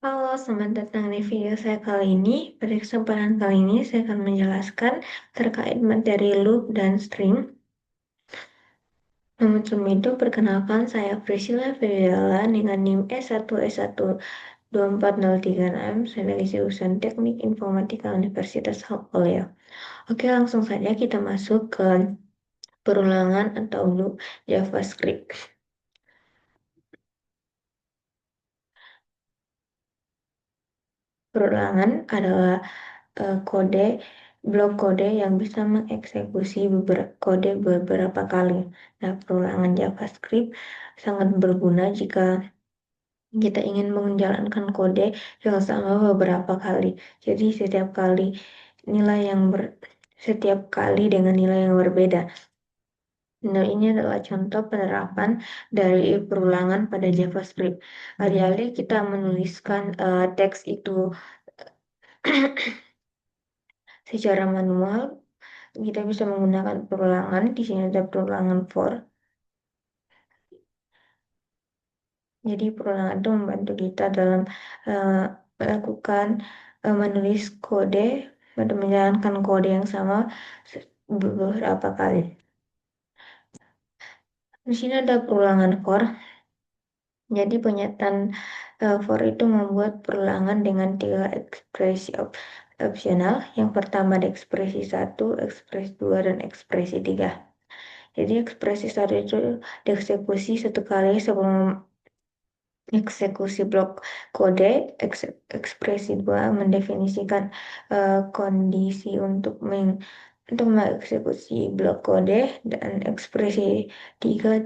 Halo, selamat datang di video saya kali ini. Pada kesempatan kali ini, saya akan menjelaskan terkait materi loop dan string. Sebelum itu, perkenalkan saya Priscilla Feriala dengan NIM S1S12403 saya dari jurusan Teknik Informatika Universitas Halmahera. Oke, langsung saja kita masuk ke perulangan atau loop JavaScript. Perulangan adalah kode blok kode yang bisa mengeksekusi kode beberapa kali. Nah, perulangan JavaScript sangat berguna jika kita ingin menjalankan kode yang sama beberapa kali. Jadi nilai yang ber, setiap kali dengan nilai yang berbeda. Nah, ini adalah contoh penerapan dari perulangan pada JavaScript. Alih-alih kita menuliskan teks itu secara manual, kita bisa menggunakan perulangan. Di sini ada perulangan for. Jadi perulangan itu membantu kita dalam eh, melakukan menulis kode atau menjalankan kode yang sama beberapa kali. Di sini ada perulangan for. Jadi penyataan for itu membuat perulangan dengan tiga ekspresi opsional. Yang pertama ada ekspresi satu, ekspresi 2, dan ekspresi 3. Jadi ekspresi satu itu dieksekusi satu kali sebelum eksekusi blok kode. Ekspresi 2 mendefinisikan kondisi untuk mengeksekusi blok kode, dan ekspresi 3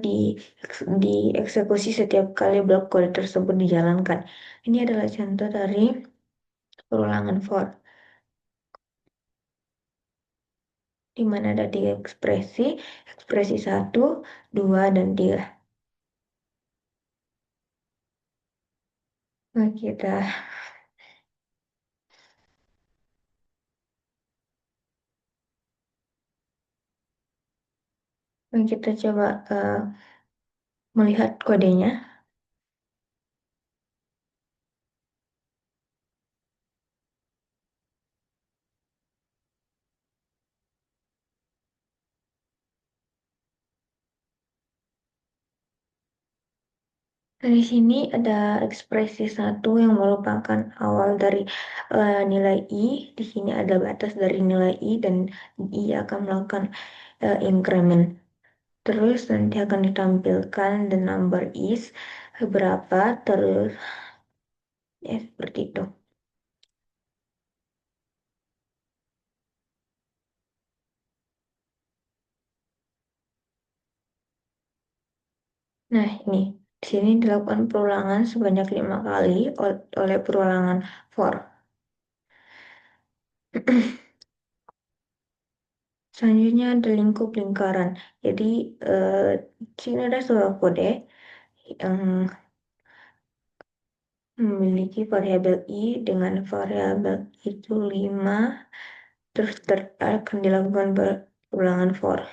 dieksekusi setiap kali blok kode tersebut dijalankan. Ini adalah contoh dari perulangan for, di mana ada tiga ekspresi satu, 2, dan 3. Nah, kita coba melihat kodenya. Di sini ada ekspresi satu yang merupakan awal dari nilai i. Di sini ada batas dari nilai i, dan i akan melakukan increment. Terus nanti akan ditampilkan the number is berapa, terus ya seperti itu. Nah, ini di sini dilakukan perulangan sebanyak 5 kali oleh perulangan for. Selanjutnya ada lingkup lingkaran. Jadi di sini ada sebuah kode yang memiliki variabel i dengan variabel itu 5, terus akan dilakukan perulangan for.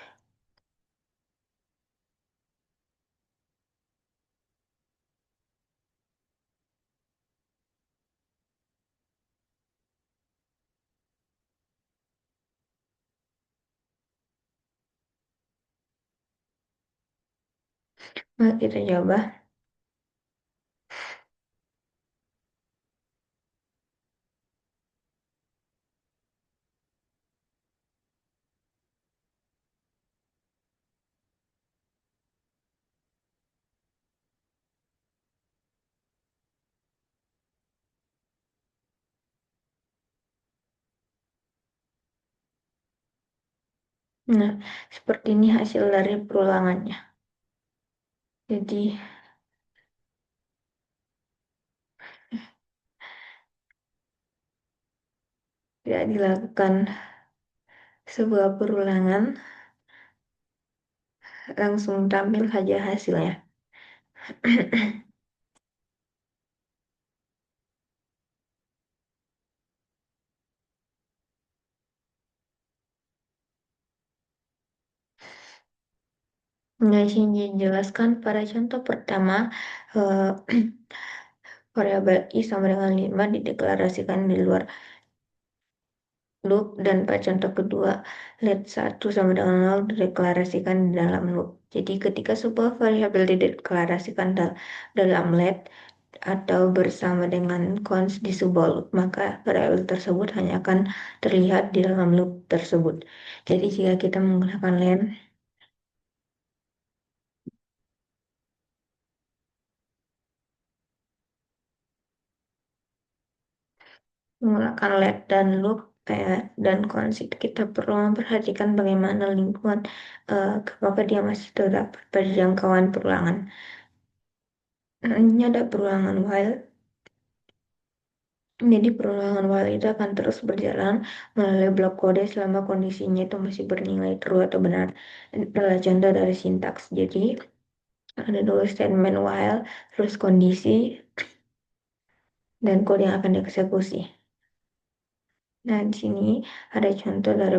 Nah, kita coba. Nah, seperti ini hasil dari perulangannya. Jadi, tidak dilakukan sebuah perulangan, langsung tampil saja hasilnya. Nah, sini dijelaskan pada contoh pertama, eh, variabel i sama dengan 5 dideklarasikan di luar loop, dan pada contoh kedua, let 1 sama dengan 0 dideklarasikan di dalam loop. Jadi ketika sebuah variabel dideklarasikan dalam let atau bersama dengan cons di sebuah loop, maka variabel tersebut hanya akan terlihat di dalam loop tersebut. Jadi jika kita menggunakan len, menggunakan let dan loop dan konsep, kita perlu memperhatikan bagaimana lingkungan, apakah dia masih terdapat pada jangkauan perulangan. Ini ada perulangan while. Jadi perulangan while itu akan terus berjalan melalui blok kode selama kondisinya itu masih bernilai true atau benar. Ini adalah contoh dari sintaks. Jadi ada dua statement while, terus kondisi, dan kode yang akan dieksekusi. Nah, di sini ada contoh dari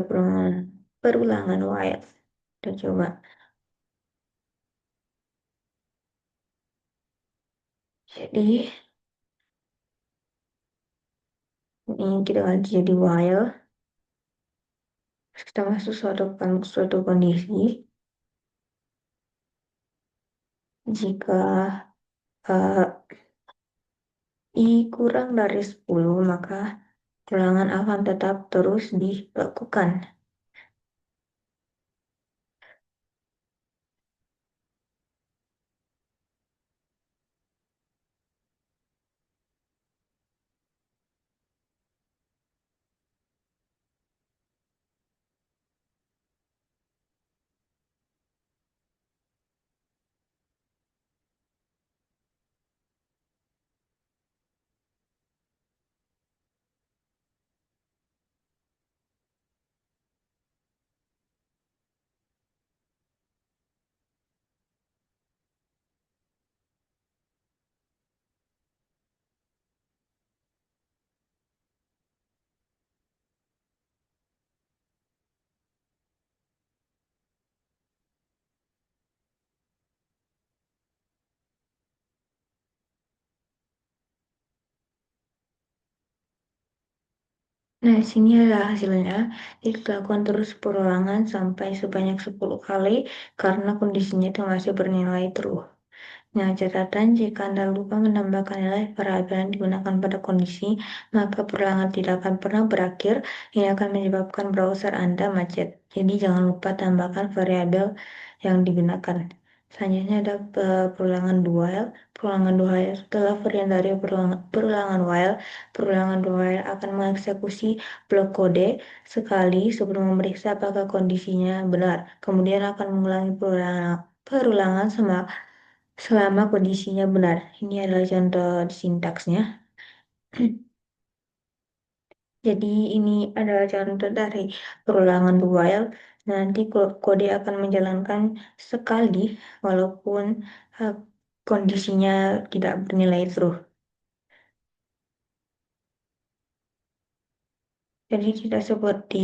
perulangan while. Kita coba. Jadi, ini kita ganti jadi while. Kita masuk suatu kondisi. Jika uh, I kurang dari 10, maka ulangan akan tetap terus dilakukan. Nah, di sini ada hasilnya. Jadi dilakukan terus perulangan sampai sebanyak 10 kali karena kondisinya itu masih bernilai true. Nah, catatan jika Anda lupa menambahkan nilai variabel yang digunakan pada kondisi, maka perulangan tidak akan pernah berakhir. Ini akan menyebabkan browser Anda macet. Jadi jangan lupa tambahkan variabel yang digunakan. Selanjutnya ada perulangan while. Perulangan while adalah varian dari perulangan while. Perulangan while akan mengeksekusi blok kode sekali sebelum memeriksa apakah kondisinya benar. Kemudian akan mengulangi perulangan selama kondisinya benar. Ini adalah contoh sintaksnya. Jadi ini adalah contoh dari perulangan while. Nanti kode akan menjalankan sekali walaupun eh, kondisinya tidak bernilai true. Jadi tidak seperti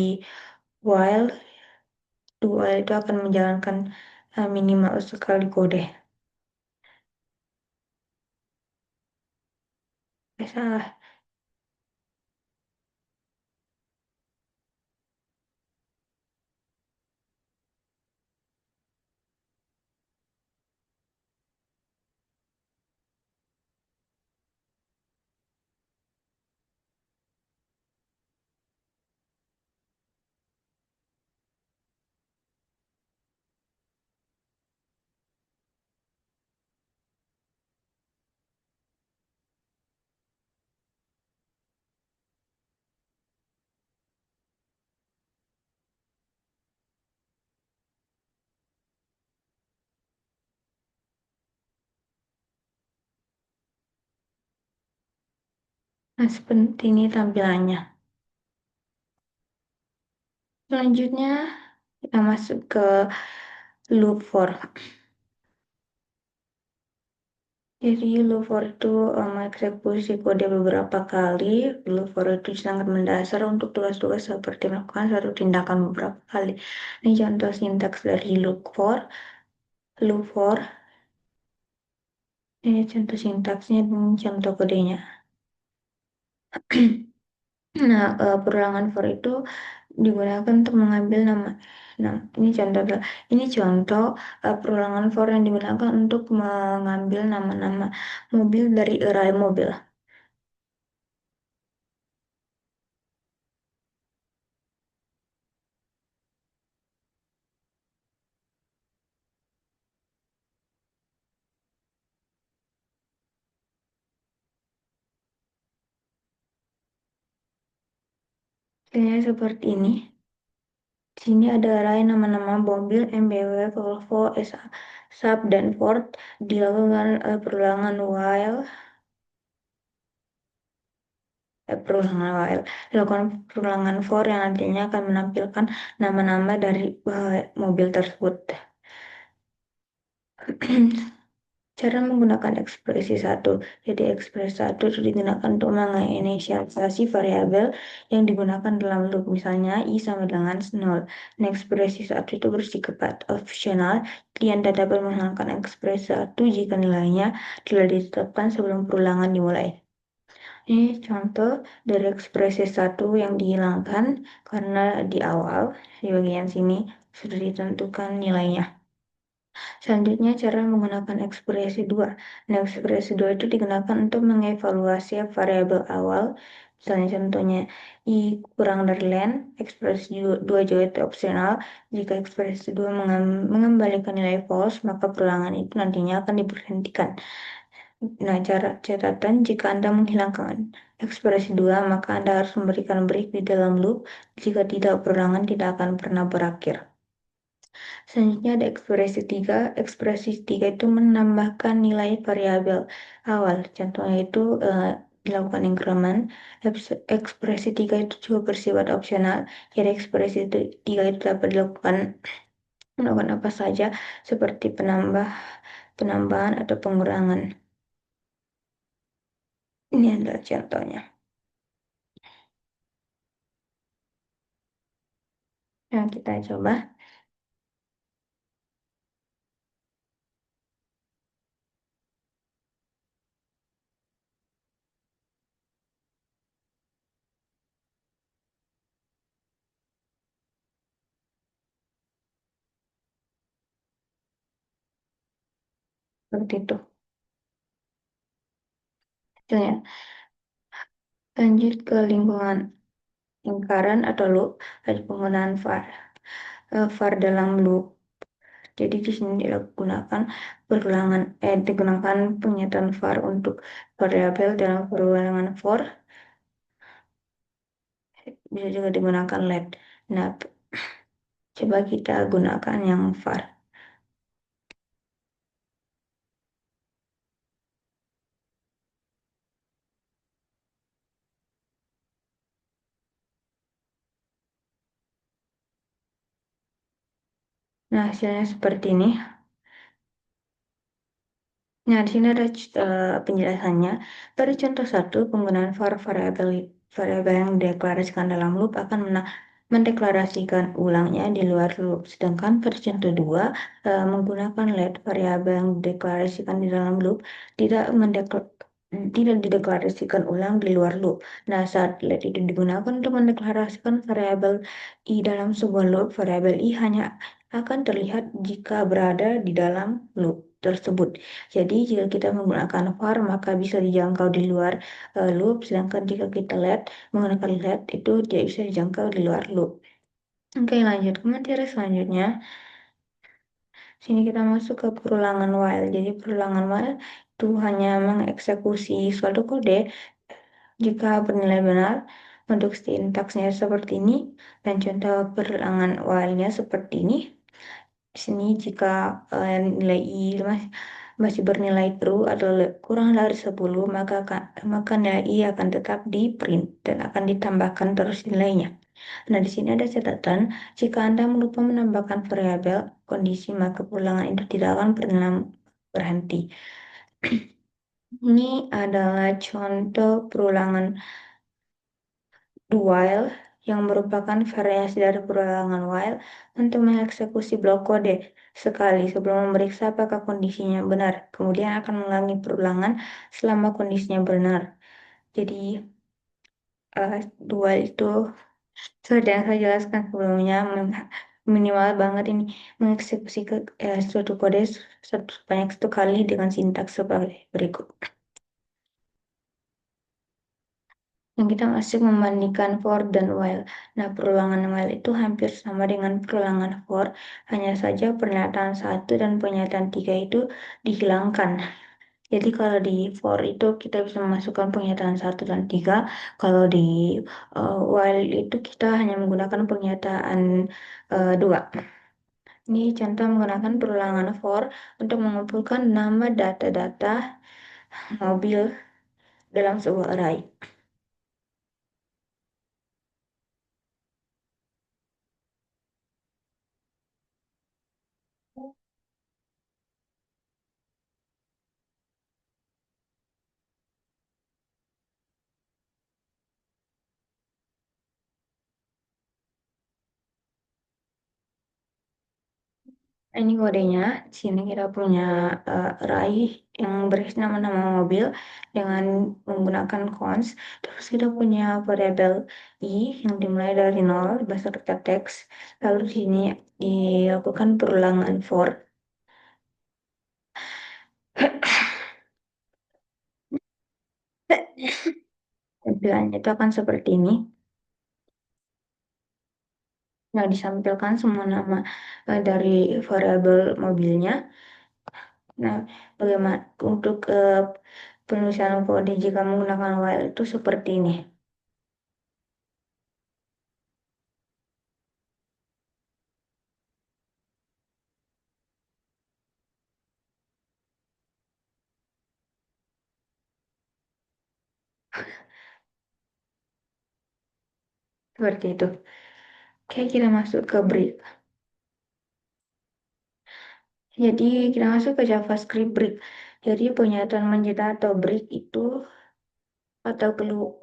while, while itu akan menjalankan minimal sekali kode. Salah. Nah, seperti ini tampilannya. Selanjutnya kita masuk ke loop for. Jadi loop for itu mengeksekusi kode beberapa kali. Loop for itu sangat mendasar untuk tugas-tugas seperti melakukan satu tindakan beberapa kali. Ini contoh sintaks dari loop for. Loop for Ini contoh sintaksnya dan contoh kodenya. Nah, perulangan for itu digunakan untuk mengambil nama. Nah, ini contoh perulangan for yang digunakan untuk mengambil nama-nama mobil dari array mobil. Hasilnya seperti ini. Di sini ada array nama-nama mobil MBW, Volvo, Saab, dan Ford. Dilakukan dilakukan perulangan for yang nantinya akan menampilkan nama-nama dari mobil tersebut. Cara menggunakan ekspresi satu. Jadi ekspresi satu itu digunakan untuk menginisialisasi variabel yang digunakan dalam loop. Misalnya i sama dengan 0. Nah, ekspresi satu itu bersifat opsional. Klien tak dapat menghilangkan ekspresi satu jika nilainya telah ditetapkan sebelum perulangan dimulai. Ini contoh dari ekspresi satu yang dihilangkan karena di awal, di bagian sini, sudah ditentukan nilainya. Selanjutnya, cara menggunakan ekspresi 2. Nah, ekspresi 2 itu digunakan untuk mengevaluasi variabel awal. Misalnya contohnya, i kurang dari len, ekspresi 2 juga itu opsional. Jika ekspresi 2 mengembalikan nilai false, maka perulangan itu nantinya akan diberhentikan. Nah, cara catatan, jika Anda menghilangkan ekspresi 2, maka Anda harus memberikan break di dalam loop. Jika tidak, perulangan tidak akan pernah berakhir. Selanjutnya ada ekspresi 3. Ekspresi 3 itu menambahkan nilai variabel awal. Contohnya itu dilakukan increment. Ekspresi 3 itu juga bersifat opsional. Jadi ekspresi 3 itu dapat melakukan apa saja seperti penambahan atau pengurangan. Ini adalah contohnya. Nah, kita coba seperti itu. Contohnya, lanjut ke lingkaran atau loop, ada penggunaan var dalam loop. Jadi di sini digunakan penyitaan var untuk variabel dalam perulangan for, bisa juga digunakan let. Nah, coba kita gunakan yang var. Nah, hasilnya seperti ini. Nah, di sini ada penjelasannya. Pada contoh satu, penggunaan var variabel yang dideklarasikan dalam loop akan mendeklarasikan ulangnya di luar loop. Sedangkan pada contoh 2, menggunakan let variabel yang dideklarasikan di dalam loop tidak tidak dideklarasikan ulang di luar loop. Nah, saat let itu digunakan untuk mendeklarasikan variabel i dalam sebuah loop, variabel i hanya akan terlihat jika berada di dalam loop tersebut. Jadi jika kita menggunakan var maka bisa dijangkau di luar loop, sedangkan jika kita menggunakan let itu dia bisa dijangkau di luar loop. Oke, lanjut ke materi selanjutnya. Sini kita masuk ke perulangan while. Jadi perulangan while itu hanya mengeksekusi suatu kode jika bernilai benar. Untuk sintaksnya seperti ini dan contoh perulangan while-nya seperti ini. Di sini jika nilai i masih bernilai true atau kurang dari 10, maka nilai i akan tetap di print dan akan ditambahkan terus nilainya. Nah, di sini ada catatan, jika Anda lupa menambahkan variabel kondisi, maka ulangan itu tidak akan pernah berhenti. Ini adalah contoh perulangan while yang merupakan variasi dari perulangan while untuk mengeksekusi blok kode sekali sebelum memeriksa apakah kondisinya benar. Kemudian akan mengulangi perulangan selama kondisinya benar. Jadi, dua itu seperti yang saya jelaskan sebelumnya, minimal banget ini mengeksekusi suatu kode sebanyak satu kali dengan sintaks sebagai berikut. Yang kita masih membandingkan for dan while. Nah, perulangan while itu hampir sama dengan perulangan for, hanya saja pernyataan satu dan pernyataan tiga itu dihilangkan. Jadi kalau di for itu kita bisa memasukkan pernyataan satu dan tiga. Kalau di while itu kita hanya menggunakan pernyataan dua. Ini contoh menggunakan perulangan for untuk mengumpulkan nama data-data mobil dalam sebuah array. Ini kodenya. Di sini kita punya array yang berisi nama-nama mobil dengan menggunakan cons. Terus kita punya variabel i yang dimulai dari nol beserta teks. Lalu di sini dilakukan perulangan for. Tampilannya itu akan seperti ini. Yang disampaikan semua nama dari variabel mobilnya. Nah, bagaimana untuk penulisan kode jika menggunakan while itu seperti ini. Seperti itu. Oke, kita masuk ke break. Jadi kita masuk ke JavaScript break. Jadi pernyataan menjadi atau break itu atau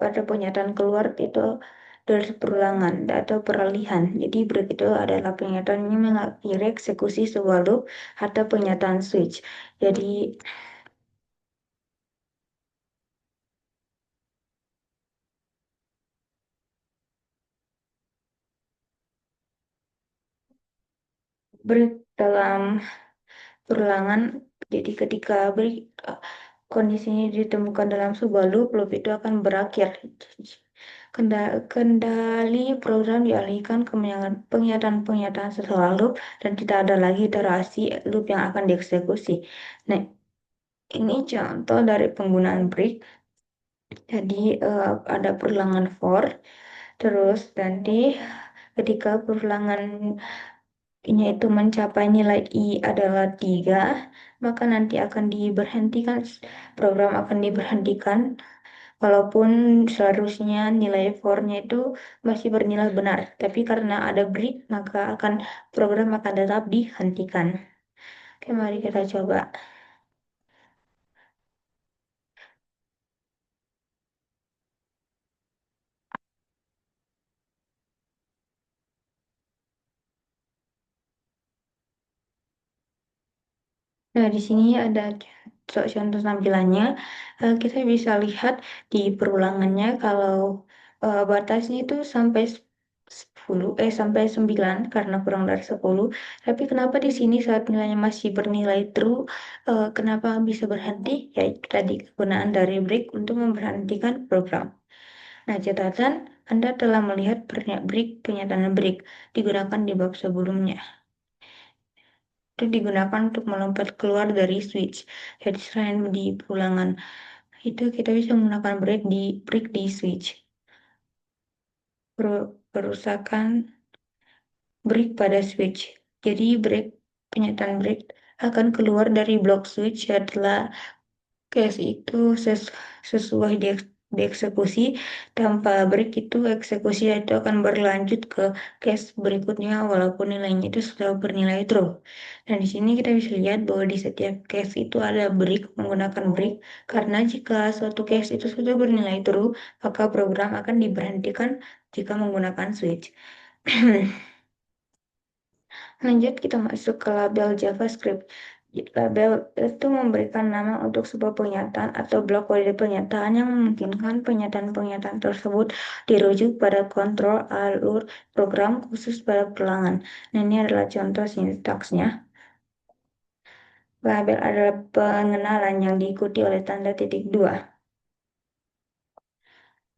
pada pernyataan keluar itu dari perulangan atau peralihan. Jadi break itu adalah pernyataan yang mengakhiri eksekusi sebuah loop atau pernyataan switch. Jadi break dalam perulangan. Jadi ketika break kondisi ini ditemukan dalam sebuah loop, loop itu akan berakhir. Kendali program dialihkan ke pernyataan-pernyataan setelah loop dan tidak ada lagi iterasi loop yang akan dieksekusi. Nah, ini contoh dari penggunaan break. Jadi ada perulangan for, terus nanti ketika perulangannya itu mencapai nilai i adalah 3, maka nanti akan diberhentikan, program akan diberhentikan. Walaupun seharusnya nilai for-nya itu masih bernilai benar, tapi karena ada break, maka program akan tetap dihentikan. Oke, mari kita coba. Nah, di sini ada contoh tampilannya. Kita bisa lihat di perulangannya kalau batasnya itu sampai 10, sampai 9 karena kurang dari 10. Tapi kenapa di sini saat nilainya masih bernilai true, kenapa bisa berhenti? Yaitu tadi kegunaan dari break untuk memberhentikan program. Nah, catatan Anda telah melihat pernyataan break digunakan di bab sebelumnya. Itu digunakan untuk melompat keluar dari switch. Jadi selain di pulangan itu kita bisa menggunakan break di switch. Perusakan break pada switch. Jadi pernyataan break akan keluar dari blok switch setelah case itu sesuai dieksekusi tanpa break, itu eksekusi itu akan berlanjut ke case berikutnya walaupun nilainya itu sudah bernilai true. Dan di sini kita bisa lihat bahwa di setiap case itu ada break, menggunakan break, karena jika suatu case itu sudah bernilai true, maka program akan diberhentikan jika menggunakan switch. Lanjut kita masuk ke label JavaScript. Label itu memberikan nama untuk sebuah pernyataan atau blok kode pernyataan yang memungkinkan pernyataan-pernyataan tersebut dirujuk pada kontrol alur program khusus pada perlangan. Nah, ini adalah contoh sintaksnya. Label adalah pengenalan yang diikuti oleh tanda titik dua.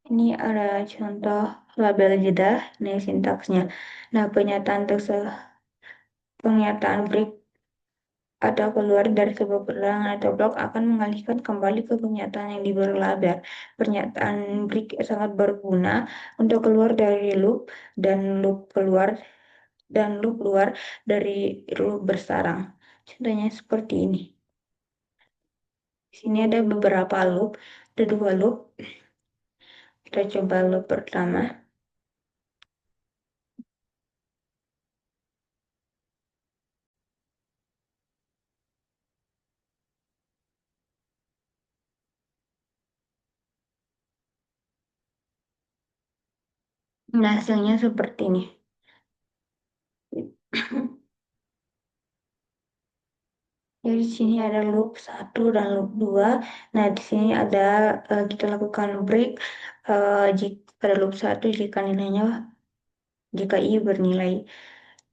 Ini adalah contoh label jeda, ini sintaksnya. Nah, pernyataan break atau keluar dari sebuah perlawanan atau blok akan mengalihkan kembali ke pernyataan yang diberi label. Pernyataan break sangat berguna untuk keluar dari loop dan loop luar dari loop bersarang. Contohnya seperti ini. Di sini ada beberapa loop, ada dua loop. Kita coba loop pertama. Nah, hasilnya seperti ini. Jadi di sini ada loop satu dan loop 2. Nah, di sini ada kita lakukan break jika pada loop satu jika i bernilai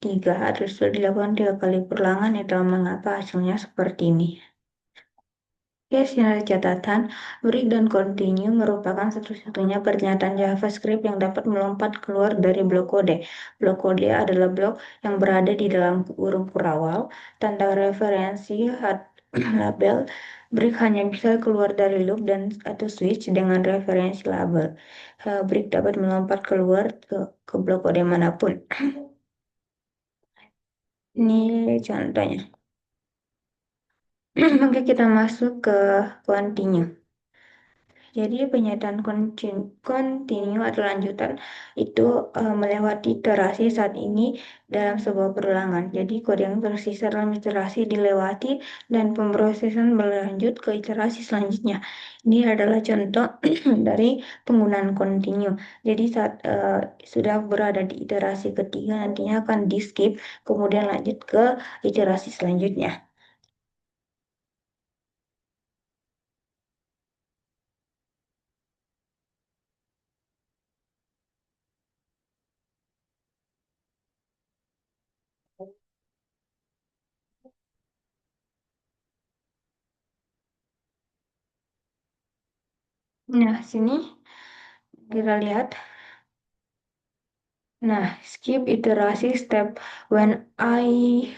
3 terus sudah dilakukan 3 kali perulangan itu mengapa hasilnya seperti ini. Oke, sinyal catatan, break dan continue merupakan satu-satunya pernyataan JavaScript yang dapat melompat keluar dari blok kode. Blok kode adalah blok yang berada di dalam kurung kurawal. Tanda referensi label break hanya bisa keluar dari loop dan atau switch dengan referensi label. Break dapat melompat keluar ke blok kode manapun. Ini contohnya. Oke, kita masuk ke continue. Jadi pernyataan kontinu atau lanjutan itu melewati iterasi saat ini dalam sebuah perulangan. Jadi kode yang tersisa dalam iterasi dilewati dan pemrosesan berlanjut ke iterasi selanjutnya. Ini adalah contoh dari penggunaan kontinu. Jadi saat sudah berada di iterasi ketiga nantinya akan di skip kemudian lanjut ke iterasi selanjutnya. Nah, sini kita lihat. Nah, skip iterasi step when i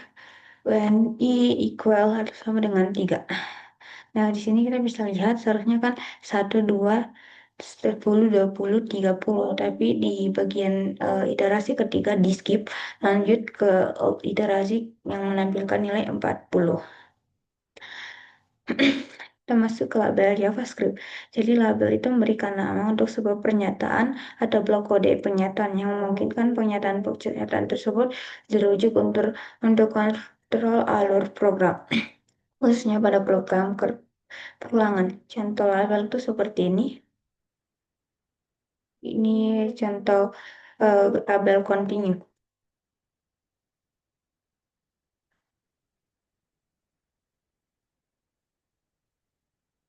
equal atau sama dengan 3. Nah, di sini kita bisa lihat seharusnya kan 1, 2, 10, 20, 30. Tapi di bagian iterasi ketiga di skip lanjut ke iterasi yang menampilkan nilai 40. Kita masuk ke label JavaScript. Jadi label itu memberikan nama untuk sebuah pernyataan atau blok kode pernyataan yang memungkinkan pernyataan tersebut dirujuk untuk kontrol alur program, khususnya pada program perulangan. Contoh label itu seperti ini. Ini contoh label continue.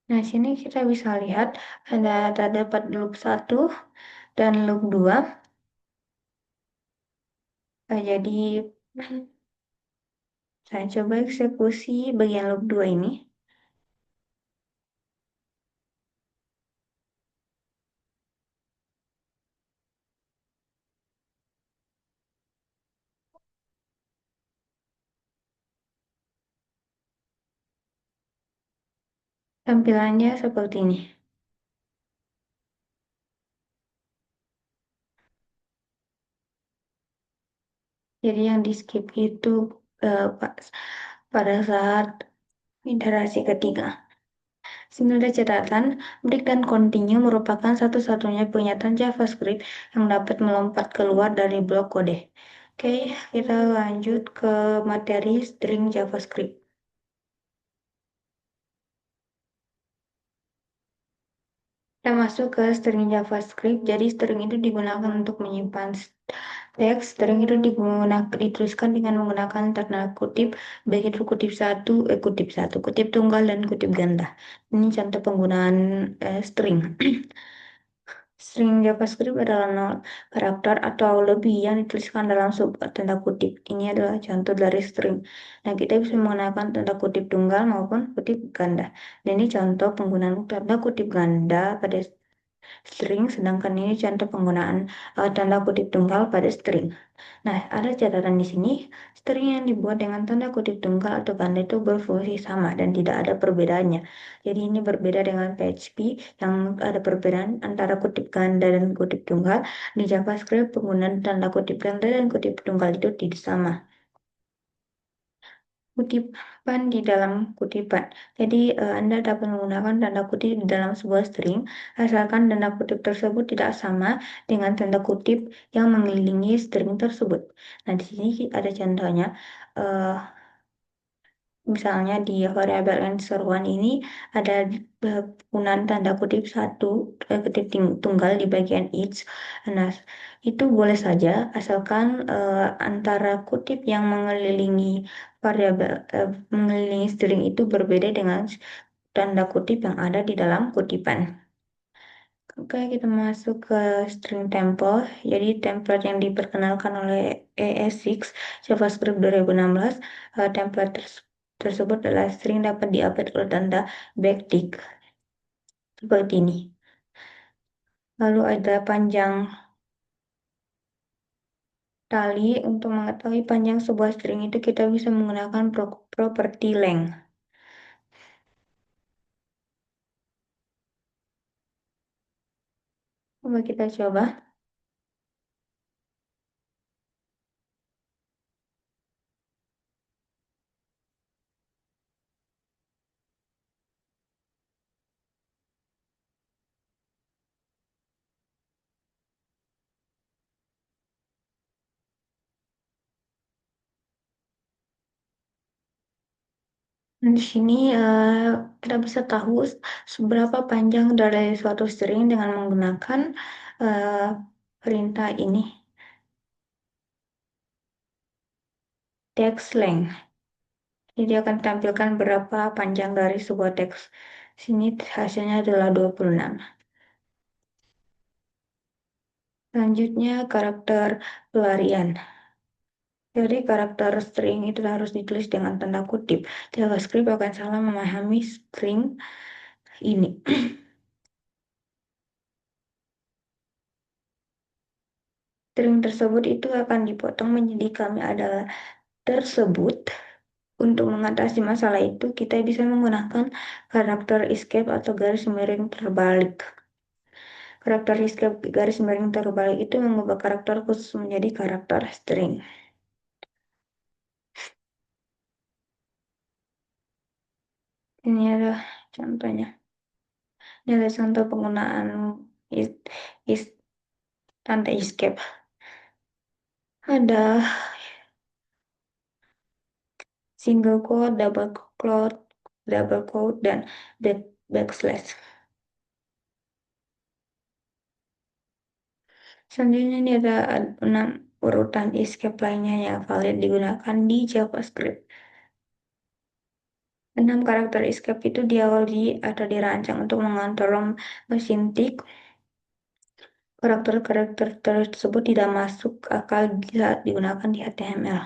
Nah, sini kita bisa lihat ada terdapat loop 1 dan loop 2. Jadi saya coba eksekusi bagian loop 2 ini. Tampilannya seperti ini. Jadi yang di skip itu pada saat iterasi ketiga. Sini ada catatan, break dan continue merupakan satu-satunya pernyataan JavaScript yang dapat melompat keluar dari blok kode. Oke, kita lanjut ke materi string JavaScript. Kita masuk ke string JavaScript. Jadi string itu digunakan untuk menyimpan teks. String itu dituliskan dengan menggunakan tanda kutip, baik itu kutip tunggal dan kutip ganda. Ini contoh penggunaan string. String JavaScript adalah nol karakter atau lebih yang dituliskan dalam sub tanda kutip. Ini adalah contoh dari string. Nah, kita bisa menggunakan tanda kutip tunggal maupun kutip ganda. Dan ini contoh penggunaan tanda kutip ganda pada string, sedangkan ini contoh penggunaan tanda kutip tunggal pada string. Nah, ada catatan di sini, string yang dibuat dengan tanda kutip tunggal atau ganda itu berfungsi sama dan tidak ada perbedaannya. Jadi ini berbeda dengan PHP yang ada perbedaan antara kutip ganda dan kutip tunggal. Di JavaScript penggunaan tanda kutip ganda dan kutip tunggal itu tidak sama. Kutipan di dalam kutipan. Jadi, Anda dapat menggunakan tanda kutip di dalam sebuah string, asalkan tanda kutip tersebut tidak sama dengan tanda kutip yang mengelilingi string tersebut. Nah, di sini ada contohnya. eh, Misalnya di variabel answer one ini ada penggunaan tanda kutip satu, kutip tunggal di bagian each. Nah, itu boleh saja asalkan antara kutip yang mengelilingi string itu berbeda dengan tanda kutip yang ada di dalam kutipan. Oke, kita masuk ke string template. Jadi template yang diperkenalkan oleh ES6 JavaScript 2016. Template tersebut adalah string dapat diupdate oleh tanda backtick seperti ini. Lalu ada panjang tali. Untuk mengetahui panjang sebuah string itu kita bisa menggunakan property length. Coba kita coba. Nah, di sini kita bisa tahu seberapa panjang dari suatu string dengan menggunakan eh, perintah ini, text length. Jadi akan tampilkan berapa panjang dari sebuah teks. Sini hasilnya adalah 26. Selanjutnya karakter pelarian. Jadi karakter string itu harus ditulis dengan tanda kutip. JavaScript akan salah memahami string ini. String tersebut itu akan dipotong menjadi kami adalah tersebut. Untuk mengatasi masalah itu, kita bisa menggunakan karakter escape atau garis miring terbalik. Karakter escape garis miring terbalik itu mengubah karakter khusus menjadi karakter string. Ini adalah contohnya. Ini adalah contoh penggunaan is, is tanda escape. Ada single quote, double quote, dan backslash. Selanjutnya ini ada 6 urutan escape lainnya yang valid digunakan di JavaScript. 6 karakter escape itu diawali atau dirancang untuk mengontrol mesin tik. Karakter-karakter tersebut tidak masuk akal bisa digunakan di HTML.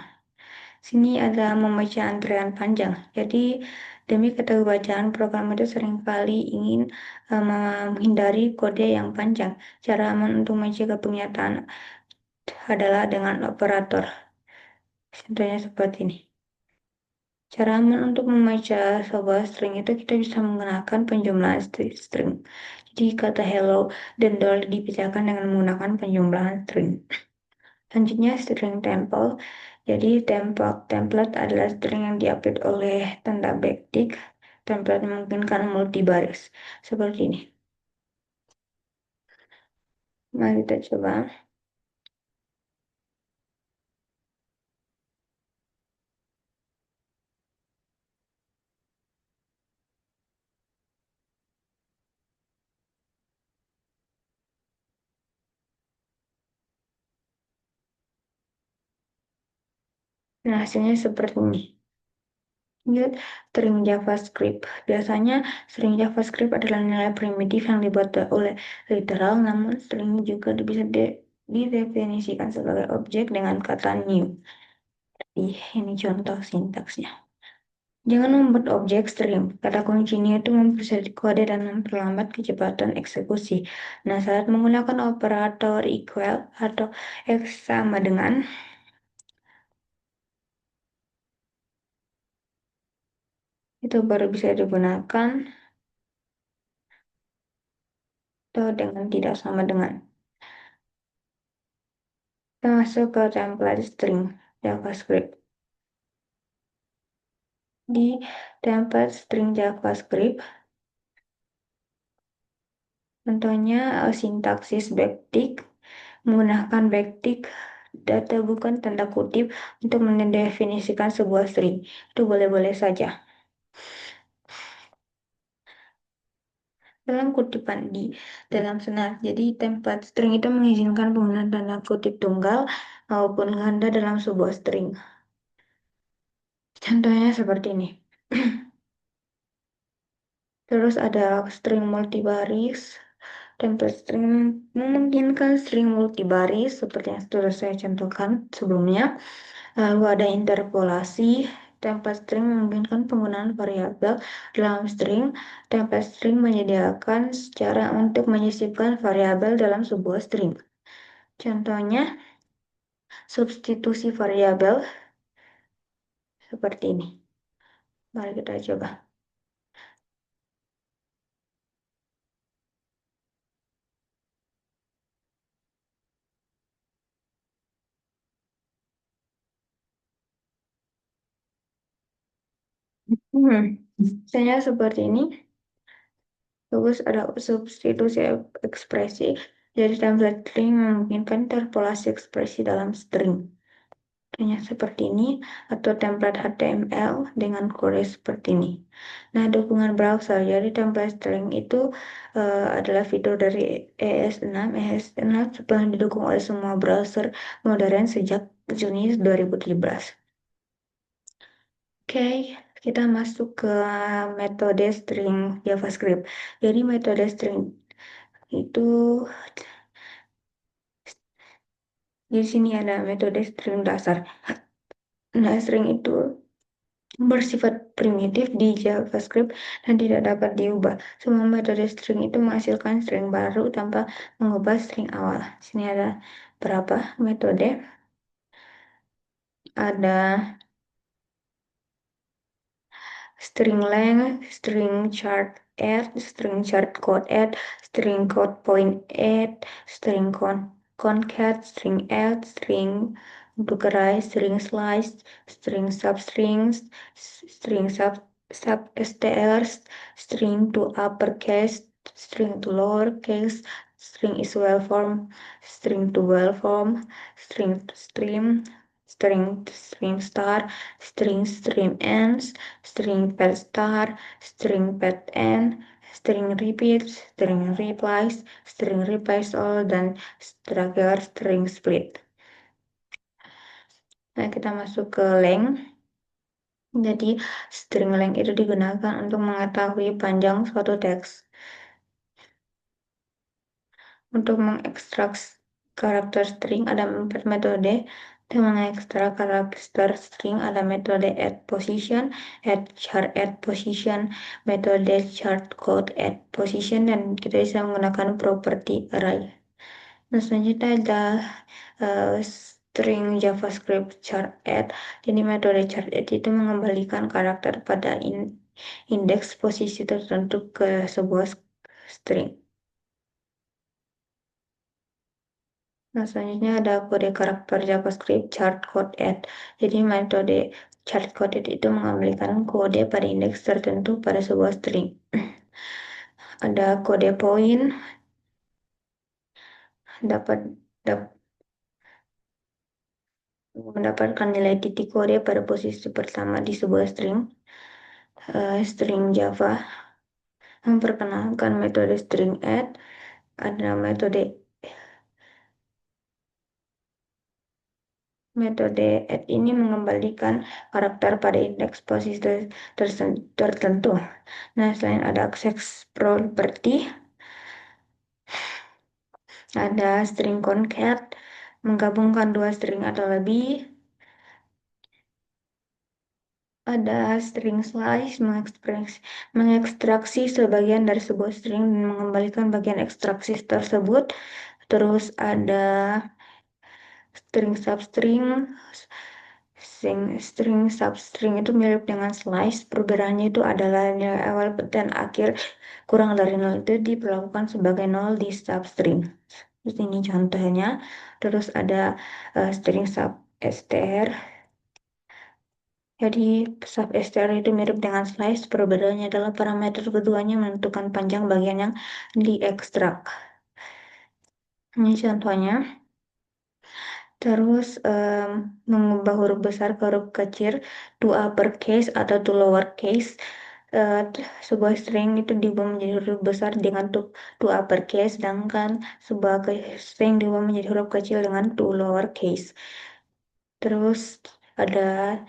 Sini ada membaca antrean panjang. Jadi demi keterbacaan program itu seringkali ingin menghindari kode yang panjang. Cara aman untuk mencegah penyataan adalah dengan operator. Contohnya seperti ini. Cara aman untuk membaca sebuah string itu kita bisa menggunakan penjumlahan string. Jadi kata hello dan dollar dipecahkan dengan menggunakan penjumlahan string. Selanjutnya string template. Jadi template adalah string yang diupdate oleh tanda backtick. template memungkinkan multibaris. Seperti ini. Mari kita coba. Nah, hasilnya seperti ini. Lihat string JavaScript. Biasanya string JavaScript adalah nilai primitif yang dibuat oleh literal, namun string juga bisa didefinisikan sebagai objek dengan kata new. Ini contoh sintaksnya. Jangan membuat objek string. Kata kuncinya itu mempersulit kode dan memperlambat kecepatan eksekusi. Nah, saat menggunakan operator equal atau x sama dengan, itu baru bisa digunakan atau dengan tidak sama dengan. Kita masuk ke template string JavaScript. Di template string JavaScript, contohnya sintaksis backtick, menggunakan backtick data bukan tanda kutip untuk mendefinisikan sebuah string. Itu boleh-boleh saja. Dalam kutipan di dalam senar. Jadi template string itu mengizinkan penggunaan tanda kutip tunggal maupun ganda dalam sebuah string. Contohnya seperti ini. Terus ada string multibaris. Template string memungkinkan string multibaris seperti yang sudah saya contohkan sebelumnya. Lalu ada interpolasi. Template string memungkinkan penggunaan variabel dalam string. Template string menyediakan cara untuk menyisipkan variabel dalam sebuah string. Contohnya, substitusi variabel seperti ini. Mari kita coba. Misalnya seperti ini. Terus ada substitusi ekspresi. Jadi template string memungkinkan interpolasi ekspresi dalam string. Contohnya seperti ini, atau template HTML dengan kode seperti ini. Nah, dukungan browser. Jadi template string itu adalah fitur dari ES6. ES6 telah didukung oleh semua browser modern sejak Juni 2017. Oke, kita masuk ke metode string JavaScript. Jadi metode string itu di sini ada metode string dasar. Nah, string itu bersifat primitif di JavaScript dan tidak dapat diubah. Semua metode string itu menghasilkan string baru tanpa mengubah string awal. Sini ada berapa metode? Ada string length, string chart add, string chart code add, string code point add, string concat, string add, string dockerize, string slice, string substrings, string str's, string to uppercase, string to lowercase, string is well form, string to well form, string to stream, string to stream star, string ends, string pet star, string pet end, string repeats, string replies, string replies all, dan terakhir string split. Nah, kita masuk ke length. Jadi, string length itu digunakan untuk mengetahui panjang suatu teks. Untuk mengekstrak karakter string ada 4 metode. Untuk mengekstrak karakter string ada metode add position, add position, metode chart code add position, dan kita bisa menggunakan property array. Nah, selanjutnya ada string JavaScript chart add. Jadi metode chart add itu mengembalikan karakter pada indeks posisi tertentu ke sebuah string. Nah, selanjutnya ada kode karakter JavaScript chart code add. Jadi metode Chart coded itu mengembalikan kode pada indeks tertentu pada sebuah string. Ada kode point dapat dap- mendapatkan nilai titik kode pada posisi pertama di sebuah string. String Java memperkenalkan metode string add. Ada metode add ini mengembalikan karakter pada indeks posisi tertentu. Nah, selain ada access property, ada string concat, menggabungkan dua string atau lebih. Ada string slice, mengekstraksi sebagian dari sebuah string dan mengembalikan bagian ekstraksi tersebut. Terus ada string substring. String substring itu mirip dengan slice. Perbedaannya itu adalah nilai awal dan akhir kurang dari 0 itu diperlakukan sebagai 0 di substring. Terus ini contohnya. Terus ada string substr. Jadi substr itu mirip dengan slice. Perbedaannya adalah parameter keduanya menentukan panjang bagian yang diekstrak. Ini contohnya. Terus mengubah huruf besar ke huruf kecil, to uppercase atau to lowercase. Sebuah string itu diubah menjadi huruf besar dengan to uppercase, sedangkan sebuah string diubah menjadi huruf kecil dengan to lowercase. Terus ada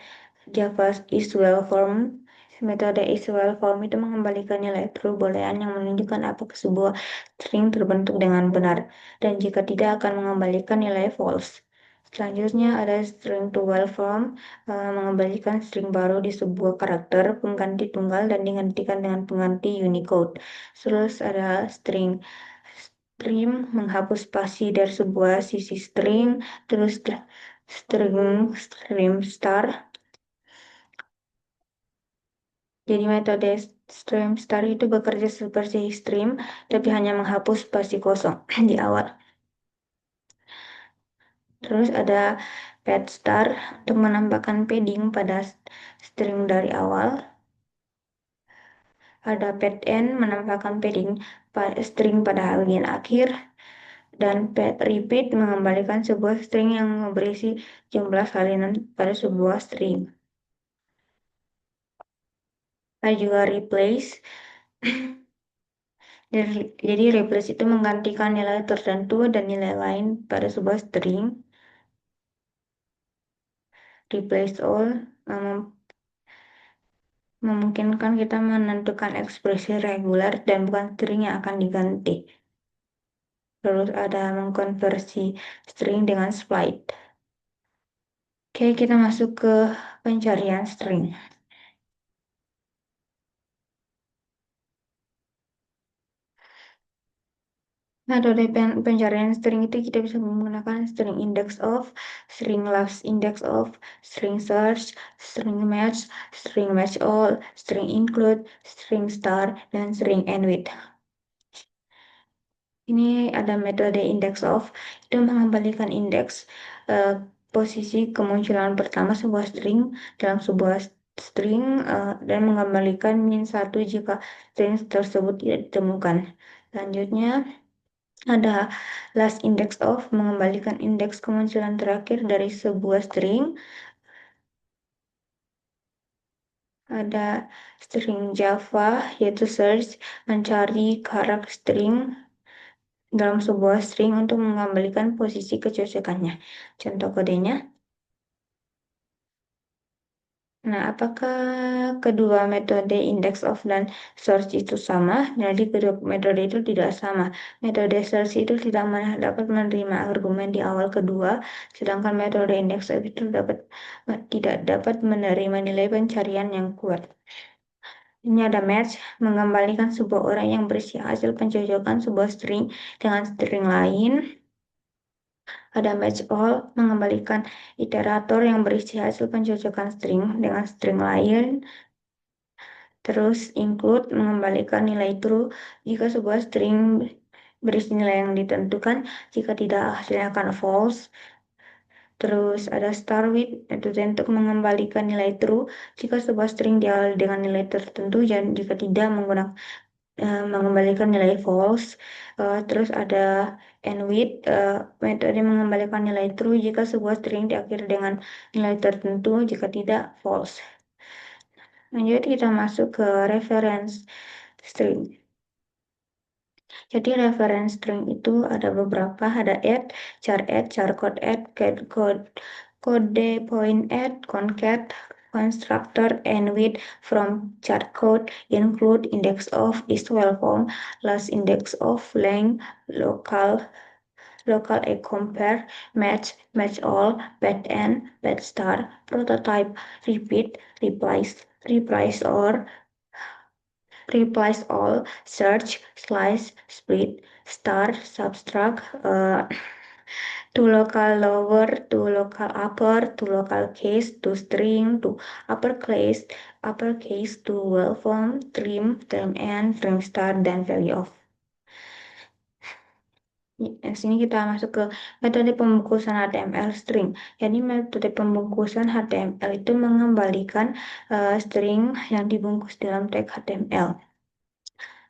Java isWell form. Metode isWell form itu mengembalikan nilai true boolean yang menunjukkan apakah sebuah string terbentuk dengan benar, dan jika tidak akan mengembalikan nilai false. Selanjutnya ada string to well form, mengembalikan string baru di sebuah karakter pengganti tunggal dan digantikan dengan pengganti Unicode. Terus ada string stream, menghapus spasi dari sebuah sisi string. Terus string star. Jadi metode stream star itu bekerja seperti stream, tapi hanya menghapus spasi kosong di awal. Terus ada pad star untuk menambahkan padding pada string dari awal. Ada pad end menambahkan padding pada string pada bagian akhir. Dan pad repeat mengembalikan sebuah string yang berisi jumlah salinan pada sebuah string. Ada juga replace. Jadi replace itu menggantikan nilai tertentu dan nilai lain pada sebuah string. Replace all memungkinkan kita menentukan ekspresi reguler dan bukan string yang akan diganti. Terus ada mengkonversi string dengan split. Oke, kita masuk ke pencarian string. Metode pencarian string itu kita bisa menggunakan string index of, string last index of, string search, string match all, string include, string star, dan string end with. Ini ada metode index of, itu mengembalikan indeks posisi kemunculan pertama sebuah string dalam sebuah string dan mengembalikan -1 jika string tersebut tidak ditemukan. Selanjutnya ada last index of, mengembalikan indeks kemunculan terakhir dari sebuah string. Ada string Java, yaitu search, mencari karakter string dalam sebuah string untuk mengembalikan posisi kecocokannya. Contoh kodenya. Nah, apakah kedua metode index of dan search itu sama? Jadi kedua metode itu tidak sama. Metode search itu tidak dapat menerima argumen di awal kedua, sedangkan metode index of itu tidak dapat menerima nilai pencarian yang kuat. Ini ada match, mengembalikan sebuah orang yang berisi hasil pencocokan sebuah string dengan string lain. Ada match all, mengembalikan iterator yang berisi hasil pencocokan string dengan string lain. Terus include, mengembalikan nilai true jika sebuah string berisi nilai yang ditentukan, jika tidak hasilnya akan false. Terus ada start with, itu untuk mengembalikan nilai true jika sebuah string diawali dengan nilai tertentu dan jika tidak mengembalikan nilai false. Terus ada end with, metode mengembalikan nilai true jika sebuah string diakhiri dengan nilai tertentu, jika tidak false. Lanjut kita masuk ke reference string. Jadi reference string itu ada beberapa, ada char code kode point add, concat, constructor, and with from char code include index of is well form, last index of length, local a compare, match all, bad end, bad star, prototype, repeat, replace all, search, slice, split, star, subtract, to local lower, to local upper, to local case, to string, to uppercase, to well form, trim end, trim start, dan value of. Di sini kita masuk ke metode pembungkusan HTML string. Jadi metode pembungkusan HTML itu mengembalikan string yang dibungkus dalam tag HTML.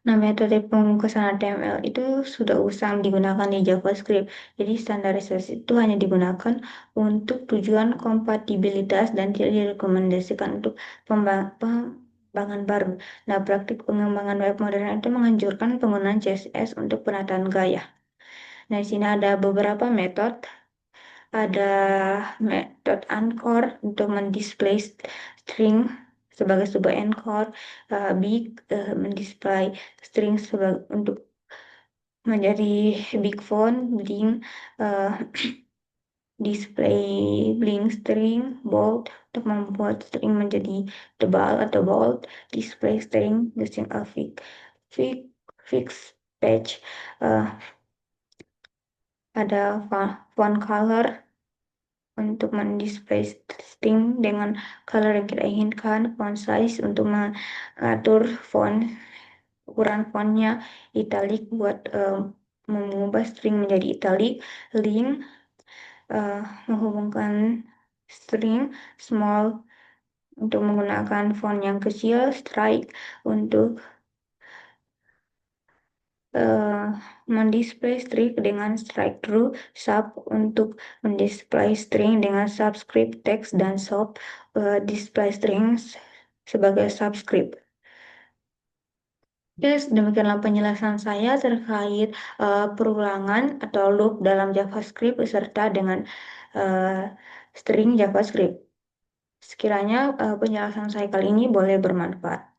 Nah, metode pembungkusan HTML itu sudah usang digunakan di JavaScript. Jadi, standarisasi itu hanya digunakan untuk tujuan kompatibilitas dan tidak direkomendasikan untuk pengembangan baru. Nah, praktik pengembangan web modern itu menganjurkan penggunaan CSS untuk penataan gaya. Nah, di sini ada beberapa metode. Ada metode anchor untuk mendisplay string sebagai sebuah anchor, big mendisplay string untuk menjadi big font, bling, display bling string, bold untuk membuat string menjadi tebal atau bold, display string using a fixed page, ada font color untuk mendisplay string dengan color yang kita inginkan, font size untuk mengatur ukuran fontnya, italic buat mengubah string menjadi italic, link menghubungkan string, small untuk menggunakan font yang kecil, strike untuk mendisplay string dengan strike through, sub untuk mendisplay string dengan subscript text, dan sub display strings sebagai subscript. Oke, demikianlah penjelasan saya terkait perulangan atau loop dalam JavaScript beserta dengan string JavaScript. Sekiranya penjelasan saya kali ini boleh bermanfaat.